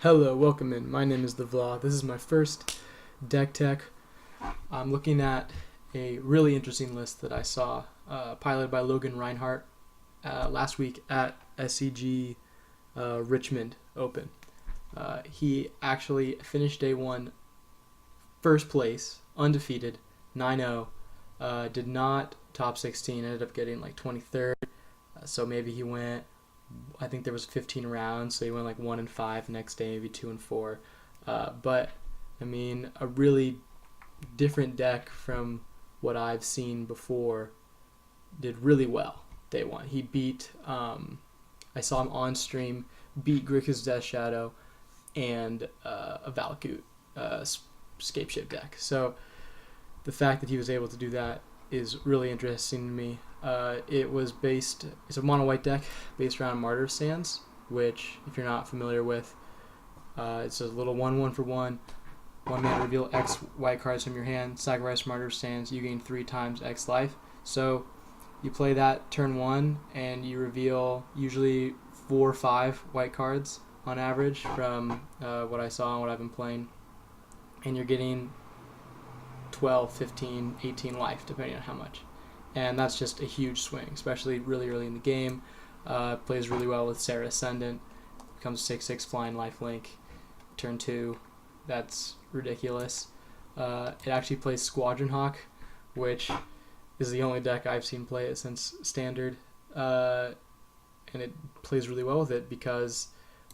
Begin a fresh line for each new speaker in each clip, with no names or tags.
Hello, welcome in. My name is The Vlog. This is my first deck tech. I'm looking at a really interesting list that I saw piloted by Logan Reinhardt last week at SCG Richmond Open. He actually finished day one first place, undefeated, 9-0. Did not top 16, ended up getting like 23rd. So maybe he went, I think there was 15 rounds, so he went like 1-5 the next day, maybe 2-4. But I mean, a really different deck from what I've seen before. Did really well day one. He beat, I saw him on stream, beat Grixis Death Shadow and a Valakut Scape Shape deck. So the fact that he was able to do that is really interesting to me. It's a mono-white deck based around Martyr Sands, which, if you're not familiar with, it's a little 1/1 for 1. 1 mana, reveal X white cards from your hand, sacrifice Martyr Sands, you gain 3 times X life. So you play that turn 1, and you reveal usually 4 or 5 white cards on average from what I saw and what I've been playing. And you're getting 12, 15, 18 life, depending on how much. And that's just a huge swing, especially really early in the game. Plays really well with Sarah Ascendant. Becomes 6/6 flying lifelink. Turn 2, that's ridiculous. It actually plays Squadron Hawk, which is the only deck I've seen play it since Standard. And it plays really well with it because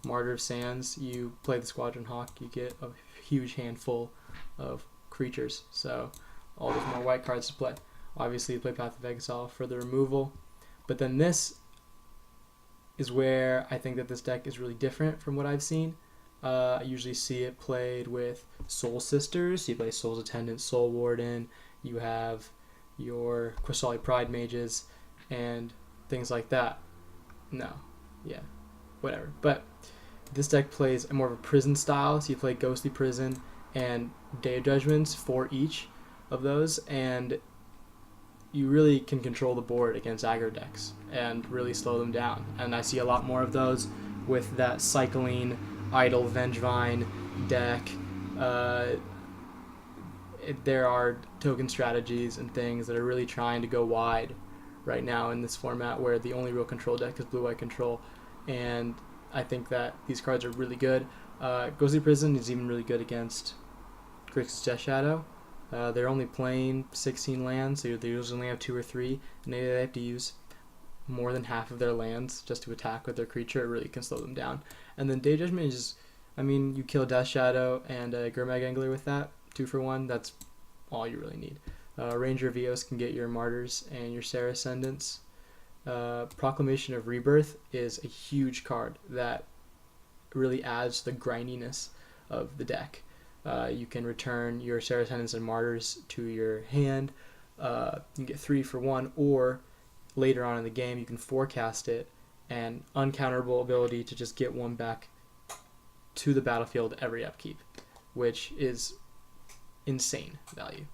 Martyr of Sands, you play the Squadron Hawk, you get a huge handful of creatures. So all those more white cards to play. Obviously, you play Path of Exile for the removal. But then this is where I think that this deck is really different from what I've seen. I usually see it played with Soul Sisters. You play Soul's Attendant, Soul Warden. You have your Qasali Pride Mages and things like that. No. Yeah. Whatever. But this deck plays more of a prison style. So you play Ghostly Prison and Day of Judgments for each of those. And you really can control the board against aggro decks and really slow them down. And I see a lot more of those with that Cycling, Idle, Vengevine deck. There are token strategies and things that are really trying to go wide right now in this format where the only real control deck is blue-white control. And I think that these cards are really good. Ghostly Prison is even really good against Grixis Death Shadow. They're only playing 16 lands, so they usually only have 2 or 3, and they have to use more than half of their lands just to attack with their creature. It really can slow them down. And then Day Judgment is just, you kill Death Shadow and a Gurmag Angler with that, 2 for 1, that's all you really need. Ranger of Eos can get your Martyrs and your Sarah Ascendants. Proclamation of Rebirth is a huge card that really adds to the grindiness of the deck. You can return your Sarah Ascendants and Martyrs to your hand. You can get 3 for 1, or later on in the game you can forecast it, and uncounterable ability to just get 1 back to the battlefield every upkeep, which is insane value.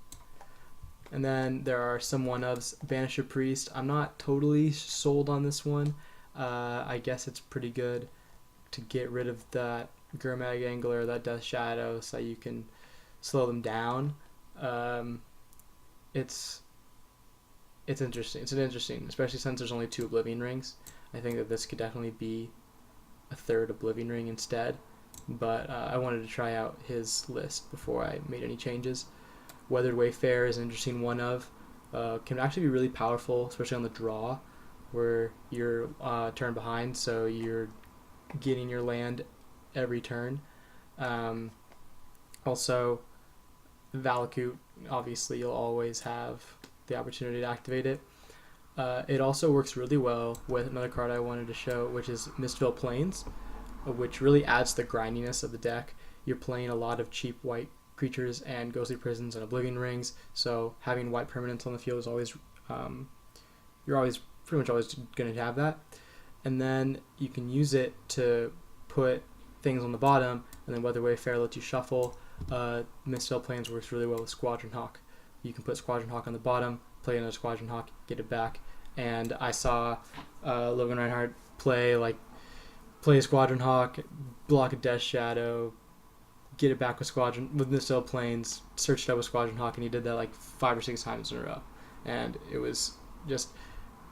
And then there are some 1-ofs. Banisher Priest, I'm not totally sold on this one. I guess it's pretty good to get rid of that Gurmag Angler, that Death Shadow, so you can slow them down. It's interesting. It's interesting, especially since there's only 2 Oblivion Rings. I think that this could definitely be a 3rd Oblivion Ring instead. But I wanted to try out his list before I made any changes. Weathered Wayfarer is an interesting 1-of. Can actually be really powerful, especially on the draw, where you're turn behind, so you're getting your land every turn. Also, Valakut, obviously you'll always have the opportunity to activate it. It also works really well with another card I wanted to show, which is Mistville Plains, which really adds the grindiness of the deck. You're playing a lot of cheap white creatures and Ghostly Prisons and Oblivion Rings, so having white permanents on the field is always, you're pretty much always going to have that. And then you can use it to put things on the bottom, and then Weather Wayfarer lets you shuffle. Mistville Plains works really well with Squadron Hawk. You can put Squadron Hawk on the bottom, play another Squadron Hawk, get it back. And I saw Logan Reinhardt play like play a Squadron Hawk, block a Death Shadow, get it back with Missile Planes, search it up with Squadron Hawk, and he did that like 5 or 6 times in a row. And it was just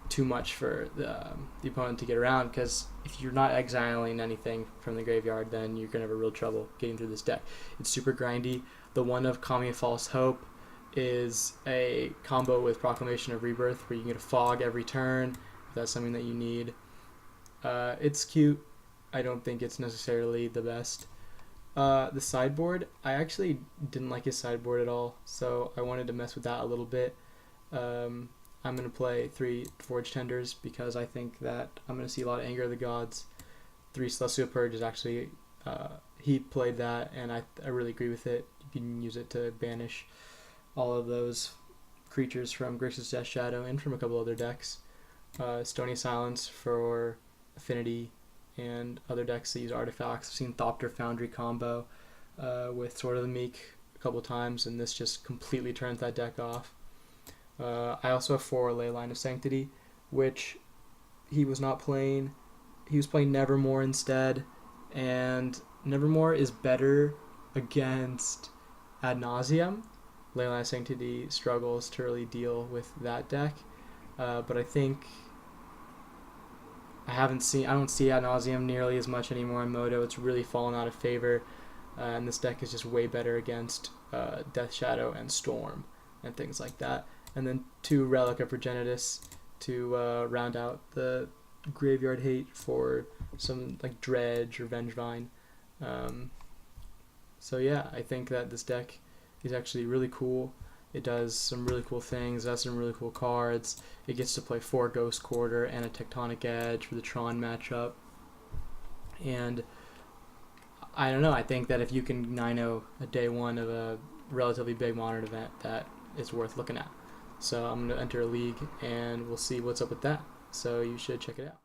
too much for the opponent to get around, because if you're not exiling anything from the graveyard, then you're going to have a real trouble getting through this deck. It's super grindy. The one of Kami of False Hope is a combo with Proclamation of Rebirth, where you can get a fog every turn if that's something that you need. It's cute. I don't think it's necessarily the best. The sideboard, I actually didn't like his sideboard at all, so I wanted to mess with that a little bit. I'm going to play 3 Forge Tenders because I think that I'm going to see a lot of Anger of the Gods. 3 Celestial Purge is actually, he played that, and I really agree with it. You can use it to banish all of those creatures from Grixis Death Shadow and from a couple other decks. Stony Silence for Affinity and other decks that use artifacts. I've seen Thopter Foundry combo with Sword of the Meek a couple times, and this just completely turns that deck off. I also have 4 Leyline of Sanctity, which he was not playing. He was playing Nevermore instead, and Nevermore is better against Ad Nauseam. Leyline of Sanctity struggles to really deal with that deck, but I think I don't see Ad Nauseam nearly as much anymore in Moto. It's really fallen out of favor, and this deck is just way better against Death Shadow and Storm and things like that. And then 2 Relic of Progenitus to round out the graveyard hate for some like Dredge or Vengevine. So yeah, I think that this deck is actually really cool. It does some really cool things. It has some really cool cards. It gets to play 4 Ghost Quarter and a Tectonic Edge for the Tron matchup. And I don't know, I think that if you can 9-0 a day 1 of a relatively big modern event, that is worth looking at. So I'm going to enter a league, and we'll see what's up with that. So you should check it out.